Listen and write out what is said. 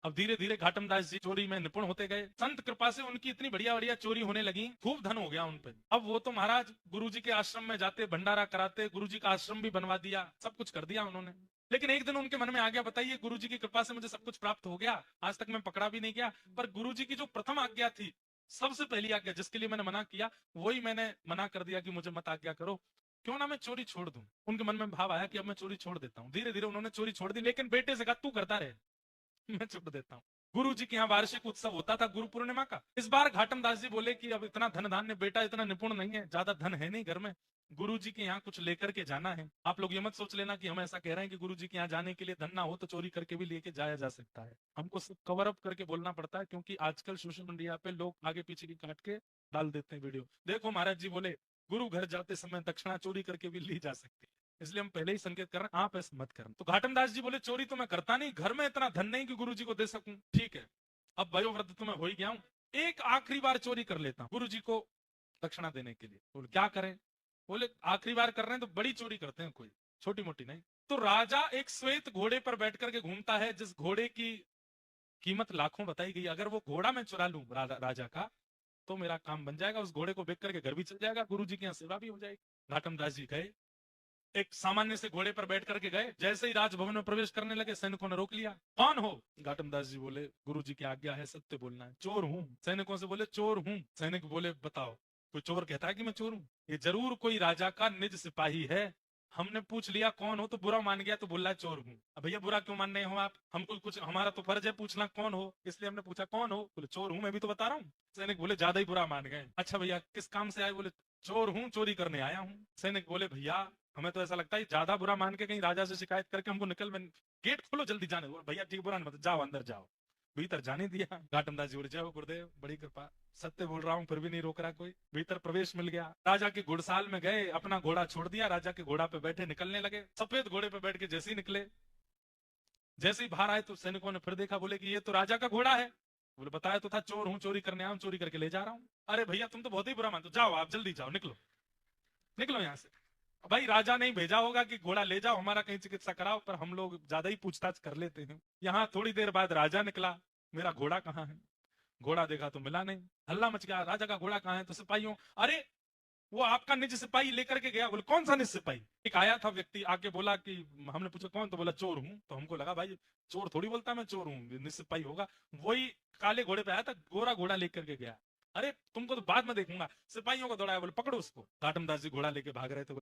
अब धीरे धीरे घाटम दास जी चोरी में निपुण होते गए। संत कृपा से उनकी इतनी बढ़िया बढ़िया चोरी होने लगी, खूब धन हो गया उन पे। अब वो तो महाराज गुरुजी के आश्रम में जाते, भंडारा कराते, गुरुजी का आश्रम भी बनवा दिया, सब कुछ कर दिया उन्होंने। लेकिन एक दिन उनके मन में आ गया, बताइए गुरुजी की कृपा से मुझे सब कुछ प्राप्त हो गया, आज तक मैं पकड़ा भी नहीं गया, पर गुरुजी की जो प्रथम आज्ञा थी, सबसे पहली आज्ञा जिसके लिए मैंने मना किया, वही मैंने मना कर दिया कि मुझे मत आज्ञा करो, क्यों ना मैं चोरी छोड़ दूं। उनके मन में भाव आया कि अब मैं चोरी छोड़ देता हूँ। धीरे धीरे उन्होंने चोरी छोड़ दी, लेकिन बेटे से कहा तू करता रहे, मैं छोड़ देता हूँ। गुरु जी के यहाँ वार्षिक उत्सव होता था गुरु पूर्णिमा का। इस बार घाटम दास जी बोले कि अब इतना धन धान्य, बेटा इतना निपुण नहीं है, ज्यादा धन है नहीं घर में, गुरु जी के यहाँ कुछ लेकर के जाना है। आप लोग ये मत सोच लेना कि हम ऐसा कह रहे हैं कि गुरु जी के यहाँ जाने के लिए धन ना हो तो चोरी करके भी लेके जाया जा सकता है। हमको सब कवर अप करके बोलना पड़ता है, क्योंकि आजकल सोशल मीडिया पे लोग आगे पीछे की काट के डाल देते हैं वीडियो। देखो महाराज जी बोले गुरु घर जाते समय दक्षिणा चोरी करके भी ली जा सकती है, इसलिए हम पहले ही संकेत कर रहे हैं आप ऐसा मत करना। तो घाटम दास जी बोले चोरी तो मैं करता नहीं, घर में इतना धन नहीं कि गुरु जी को दे सकूं। ठीक है, अब वयोवृद्ध तो मैं हो ही गया हूं, एक आखिरी बार चोरी कर लेता हूं गुरु जी को दक्षिणा देने के लिए। बोले क्या करें? बोले आखिरी बार कर रहे हैं तो बड़ी चोरी करते हैं, कोई छोटी मोटी नहीं। तो राजा एक श्वेत घोड़े पर बैठ करके घूमता है, जिस घोड़े की कीमत लाखों बताई गई। अगर वो घोड़ा मैं चुरा लूं राजा का, तो मेरा काम बन जाएगा, उस घोड़े को बेच करके घर भी चल जाएगा, गुरु जी की यहाँ सेवा भी हो जाएगी। घाटम दास जी गए, एक सामान्य से घोड़े पर बैठ करके गए, जैसे ही राजभवन में प्रवेश करने लगे सैनिकों ने रोक लिया। कौन हो? घाटम दास जी बोले गुरु जी की आज्ञा है, सत्य बोलना है। चोर हूं। सैनिकों से बोले चोर हूं। सैनिक बोले बताओ, कोई चोर कहता है कि मैं चोर हूं? ये जरूर कोई राजा का निज सिपाही है। हमने पूछ लिया कौन हो, तो बुरा मान गया, तो बोल रहा है चोर हूं। अब भैया बुरा क्यों मान रहे हो आप? हमको कुछ, हमारा तो फर्ज है पूछना कौन हो, इसलिए हमने पूछा कौन हो। बोले चोर हूं, मैं भी तो बता रहा हूँ। सैनिक बोले ज्यादा ही बुरा मान गए। अच्छा भैया किस काम से आए? बोले चोर हूं, चोरी करने आया हूँ। सैनिक बोले भैया हमें तो ऐसा लगता है ज्यादा बुरा मान के कहीं राजा से शिकायत करके हमको निकल में, गेट खोलो जल्दी जाने दो। भैया ठीक बुरा मत, जाओ अंदर जाओ। भीतर जाने दिया। घाटम दास जी बोले जय हो गुरुदेव, बड़ी कृपा, सत्य बोल रहा हूँ फिर भी नहीं रोक रहा कोई। भीतर प्रवेश मिल गया, राजा के घुड़साल में गए, अपना घोड़ा छोड़ दिया, राजा के घोड़ा पे बैठे निकलने लगे। सफेद घोड़े पे बैठ के जैसे ही निकले, जैसे ही बाहर आए तो सैनिकों ने फिर देखा, बोले कि ये तो राजा का घोड़ा है। बोले बताया तो था चोर हूँ, चोरी करने आया हूँ, चोरी करके ले जा रहा हूँ। अरे भैया तुम तो बहुत ही बुरा मानते हो, जाओ आप जल्दी जाओ, निकलो निकलो यहाँ से। भाई राजा नहीं भेजा होगा कि घोड़ा ले जाओ हमारा कहीं चिकित्सा कराओ, पर हम लोग ज्यादा ही पूछताछ कर लेते हैं। यहाँ थोड़ी देर बाद राजा निकला, मेरा घोड़ा कहाँ है? घोड़ा देखा तो मिला नहीं, हल्ला मच गया, राजा का घोड़ा कहाँ है? तो सिपाहियों, अरे वो आपका निज सिपाही लेकर के गया। बोले कौन सा निज सिपाही? एक आया था व्यक्ति, आके बोला कि, हमने पूछा कौन, तो बोला चोर हूँ। तो हमको लगा भाई चोर थोड़ी बोलता मैं चोर हूँ, निज सिपाही होगा। वही काले घोड़े पे आया था, गोरा घोड़ा लेकर के गया। अरे तुमको तो बाद में देखूंगा। सिपाहियों को दौड़ाया, बोले पकड़ो उसको। घाटम दास जी घोड़ा लेके भाग रहे थे।